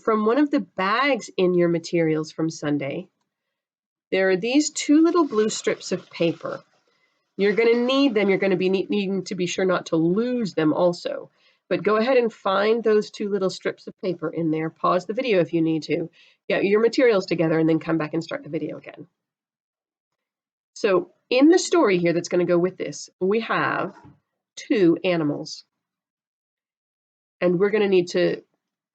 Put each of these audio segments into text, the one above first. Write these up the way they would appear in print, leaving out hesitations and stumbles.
from one of the bags in your materials from Sunday, there are these 2 little blue strips of paper. You're going to need them. You're going to be needing to be sure not to lose them also. But go ahead and find those 2 little strips of paper in there. Pause the video if you need to. Get your materials together and then come back and start the video again. So in the story here that's going to go with this, we have 2 animals. And we're going to need to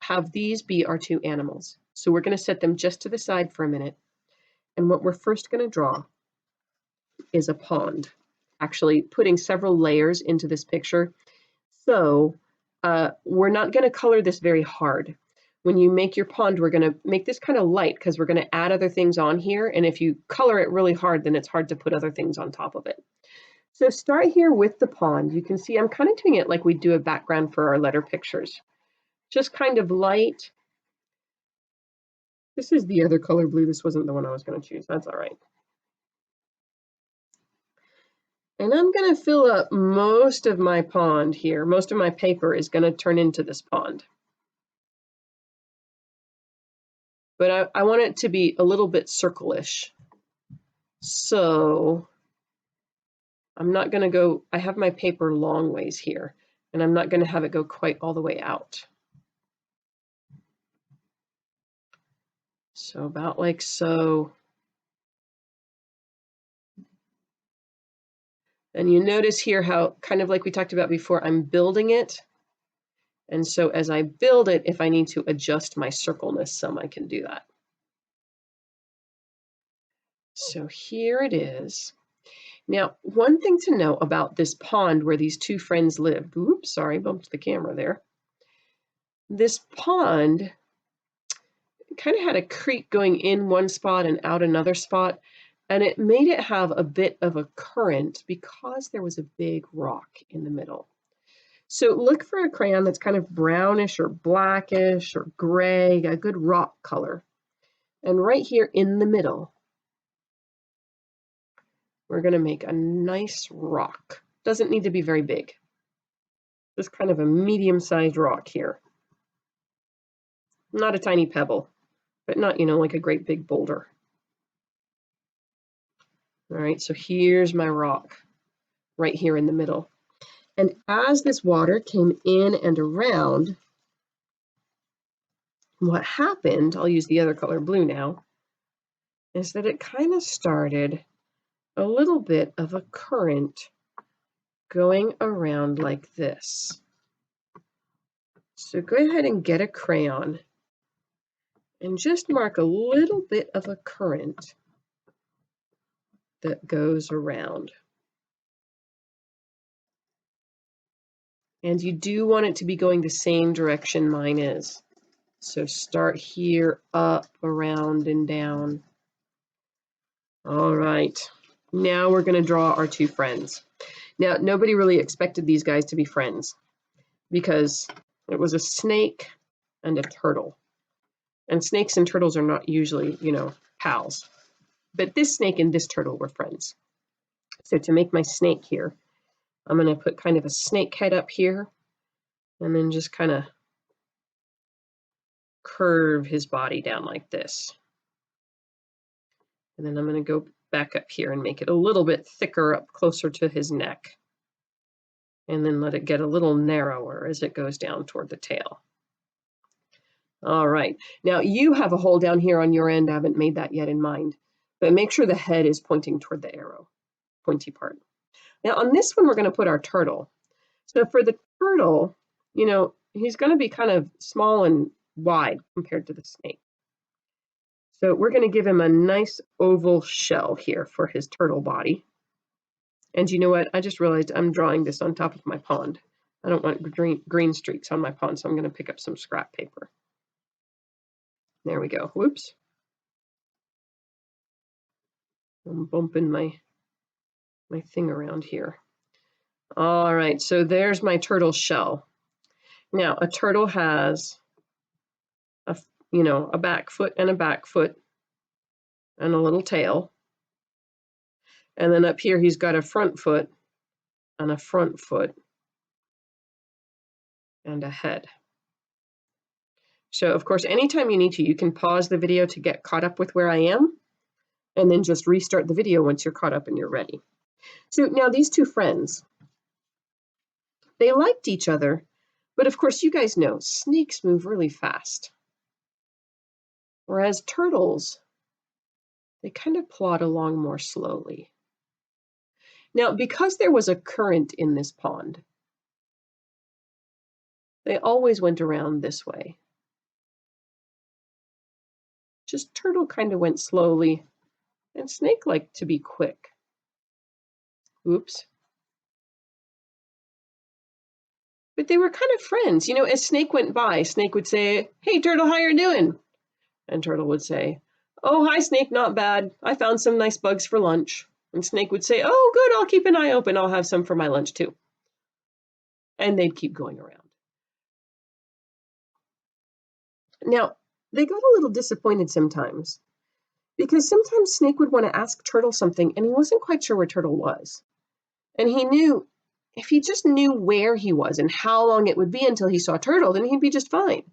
have these be our 2 animals. So we're going to set them just to the side for a minute. And what we're first going to draw is a pond, actually putting several layers into this picture. So we're not going to color this very hard. When you make your pond, we're going to make this kind of light because we're going to add other things on here. And if you color it really hard, then it's hard to put other things on top of it. So start here with the pond. You can see I'm kind of doing it like we do a background for our letter pictures. Just kind of light. This is the other color blue. This wasn't the one I was going to choose. That's all right. And I'm going to fill up most of my pond here. Most of my paper is going to turn into this pond. But I want it to be a little bit circle-ish. So I'm not going to go, I have my paper long ways here, and I'm not going to have it go quite all the way out. So about like so. And you notice here how, kind of like we talked about before, I'm building it. And so as I build it, if I need to adjust my circleness some, I can do that. So here it is. Now, one thing to know about this pond where these 2 friends lived, oops, sorry, bumped the camera there. This pond kind of had a creek going in one spot and out another spot, and it made it have a bit of a current because there was a big rock in the middle. So look for a crayon that's kind of brownish or blackish or gray, a good rock color. And right here in the middle, we're going to make a nice rock. Doesn't need to be very big. Just kind of a medium-sized rock here. Not a tiny pebble, but not, like a great big boulder. All right, so here's my rock right here in the middle. And as this water came in and around, what happened, I'll use the other color blue now, is that it kind of started a little bit of a current going around like this. So go ahead and get a crayon and just mark a little bit of a current that goes around. And you do want it to be going the same direction mine is. So start here, up, around, and down. All right, now we're going to draw our 2 friends. Now, nobody really expected these guys to be friends because it was a snake and a turtle. And snakes and turtles are not usually, pals. But this snake and this turtle were friends. So to make my snake here, I'm going to put kind of a snake head up here and then just kind of curve his body down like this. And then I'm going to go back up here and make it a little bit thicker up closer to his neck. And then let it get a little narrower as it goes down toward the tail. All right, now you have a hole down here on your end. I haven't made that yet in mind, but make sure the head is pointing toward the arrow, pointy part. Now on this one, we're going to put our turtle. So for the turtle, he's going to be kind of small and wide compared to the snake. So we're going to give him a nice oval shell here for his turtle body. And you know what? I just realized I'm drawing this on top of my pond. I don't want green streaks on my pond, so I'm going to pick up some scrap paper. There we go. Whoops. I'm bumping my thing around here. All right, so there's my turtle shell. Now, a turtle has a back foot and a back foot and a little tail. And then up here, he's got a front foot and a front foot and a head. So of course, anytime you need to, you can pause the video to get caught up with where I am, and then just restart the video once you're caught up and you're ready. So now these two friends, they liked each other, but of course you guys know snakes move really fast. Whereas turtles, they kind of plod along more slowly. Now, because there was a current in this pond, they always went around this way. Just turtle kind of went slowly, and snake liked to be quick. Oops. But they were kind of friends. You know, as snake went by, snake would say, "Hey, turtle, how you doing?" And turtle would say, "Oh, hi, snake, not bad. I found some nice bugs for lunch." And snake would say, "Oh, good, I'll keep an eye open. I'll have some for my lunch too." And they'd keep going around. Now, they got a little disappointed sometimes, because sometimes snake would want to ask turtle something, and he wasn't quite sure where turtle was. And he knew if he just knew where he was and how long it would be until he saw turtle, then he'd be just fine.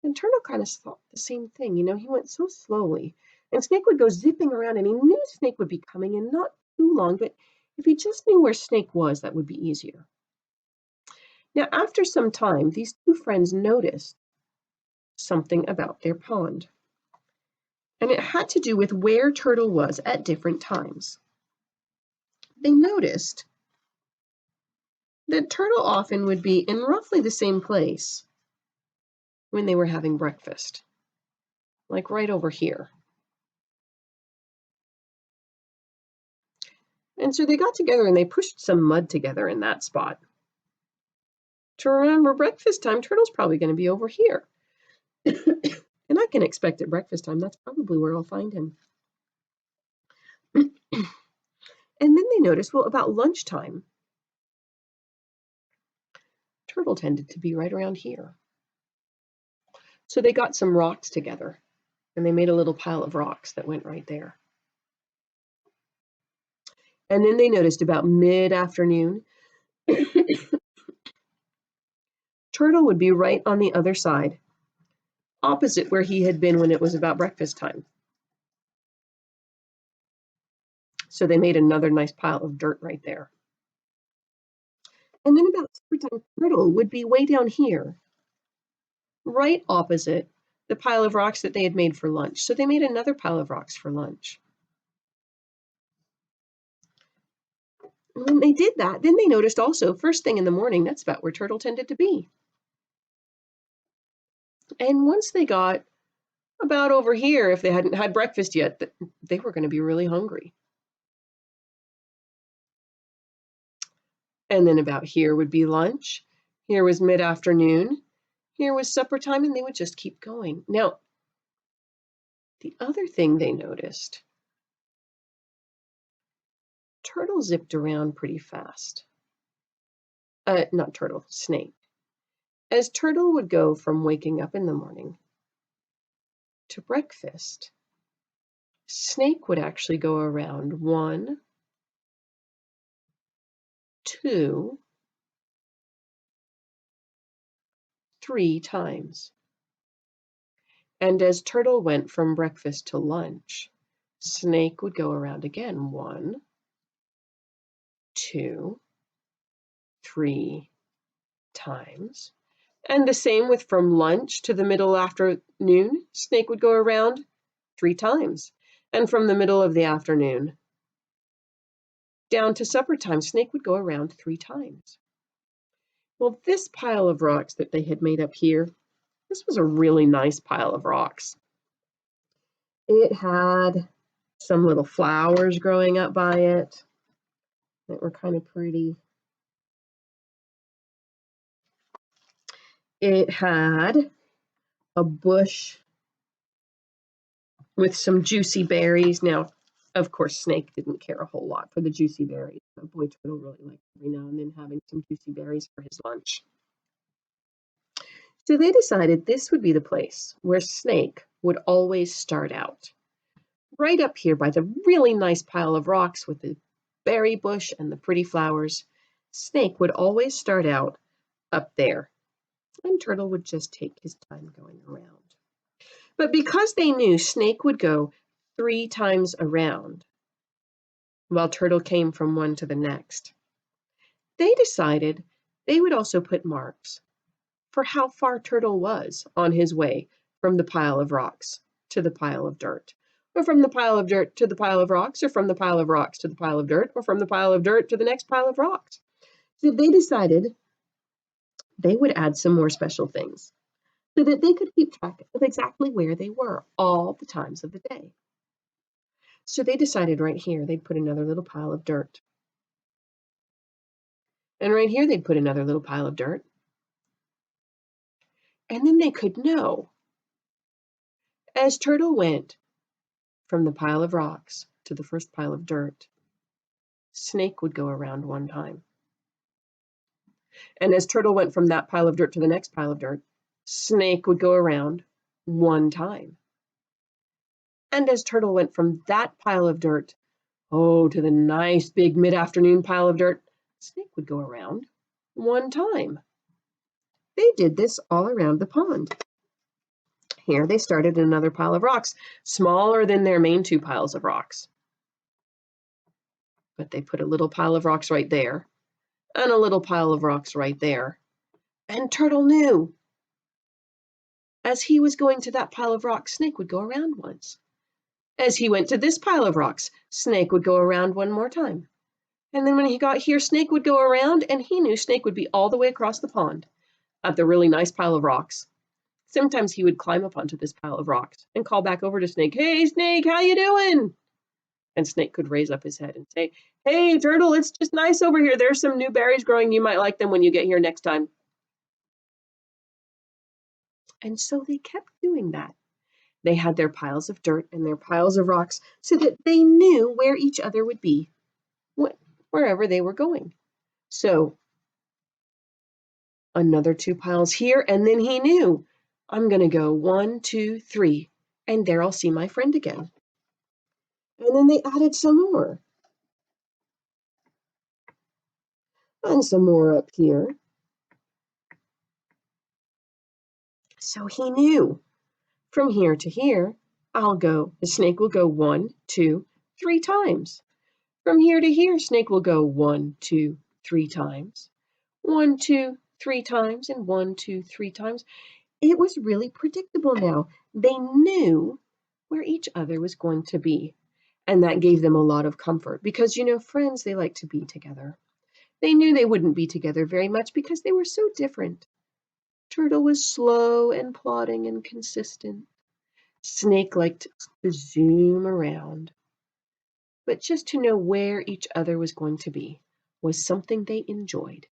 And turtle kind of thought the same thing. You know, he went so slowly, and snake would go zipping around, and he knew snake would be coming in not too long, but if he just knew where snake was, that would be easier. Now, after some time, these two friends noticed something about their pond, and it had to do with where turtle was at different times. They noticed that turtle often would be in roughly the same place when they were having breakfast, like right over here. And so they got together and they pushed some mud together in that spot to remember breakfast time. Turtle's probably going to be over here. And I can expect at breakfast time, that's probably where I'll find him. And then they noticed, well, about lunchtime, turtle tended to be right around here. So they got some rocks together and they made a little pile of rocks that went right there. And then they noticed about mid-afternoon, turtle would be right on the other side, opposite where he had been when it was about breakfast time. So they made another nice pile of dirt right there. And then about supper time, turtle would be way down here, right opposite the pile of rocks that they had made for lunch. So they made another pile of rocks for lunch. And when they did that, then they noticed also, first thing in the morning, that's about where turtle tended to be. And once they got about over here, if they hadn't had breakfast yet, they were going to be really hungry. And then about here would be lunch. Here was mid-afternoon. Here was supper time, and they would just keep going. Now, the other thing they noticed, turtle zipped around pretty fast. Not turtle, snake. As turtle would go from waking up in the morning to breakfast, snake would actually go around 1, 2, 3 times. And as turtle went from breakfast to lunch, snake would go around again 1, 2, 3 times. And the same with from lunch to the middle afternoon, snake would go around 3 times. And from the middle of the afternoon down to supper time, snake would go around 3 times. Well, this pile of rocks that they had made up here, this was a really nice pile of rocks. It had some little flowers growing up by it that were kind of pretty. It had a bush with some juicy berries. Now, of course, snake didn't care a whole lot for the juicy berries, but boy, turtle really liked every now and then having some juicy berries for his lunch. So they decided this would be the place where snake would always start out. Right up here by the really nice pile of rocks with the berry bush and the pretty flowers, snake would always start out up there. and Turtle would just take his time going around. But because they knew Snake would go 3 times around, while Turtle came from one to the next, they decided they would also put marks for how far Turtle was on his way from the pile of rocks to the pile of dirt, or from the pile of dirt to the pile of rocks, or from the pile of rocks to the pile of dirt, or from the pile of dirt to the next pile of rocks. So they decided they would add some more special things so that they could keep track of exactly where they were all the times of the day. So they decided right here they'd put another little pile of dirt. And right here they'd put another little pile of dirt. And then they could know, as Turtle went from the pile of rocks to the first pile of dirt, Snake would go around 1 time. And as Turtle went from that pile of dirt to the next pile of dirt, Snake would go around 1 time. And as Turtle went from that pile of dirt, to the nice big mid-afternoon pile of dirt, Snake would go around 1 time. They did this all around the pond. Here they started another pile of rocks, smaller than their main 2 piles of rocks. But they put a little pile of rocks right there, and a little pile of rocks right there. And Turtle knew, as he was going to that pile of rocks, Snake would go around once. As he went to this pile of rocks, Snake would go around 1 more time. And then when he got here, Snake would go around, and he knew Snake would be all the way across the pond at the really nice pile of rocks. Sometimes he would climb up onto this pile of rocks and call back over to Snake, "Hey, Snake, how you doing?" And Snake could raise up his head and say, "Hey, Turtle, it's just nice over here. There's some new berries growing. You might like them when you get here next time." And so they kept doing that. They had their piles of dirt and their piles of rocks so that they knew where each other would be wherever they were going. So another 2 piles here, and then he knew, I'm going to go 1, 2, 3, and there I'll see my friend again. And then they added some more. And some more up here. So he knew, from here to here, the Snake will go 1, 2, 3 times. From here to here, Snake will go 1, 2, 3 times. 1, 2, 3 times, and 1, 2, 3 times. It was really predictable now. They knew where each other was going to be. And that gave them a lot of comfort because, friends, they like to be together. They knew they wouldn't be together very much because they were so different. Turtle was slow and plodding and consistent. Snake liked to zoom around. But just to know where each other was going to be was something they enjoyed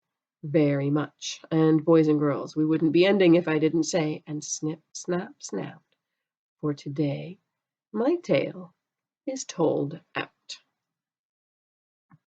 very much. And boys and girls, we wouldn't be ending if I didn't say, and snip, snap, snap. For today, my tale is told at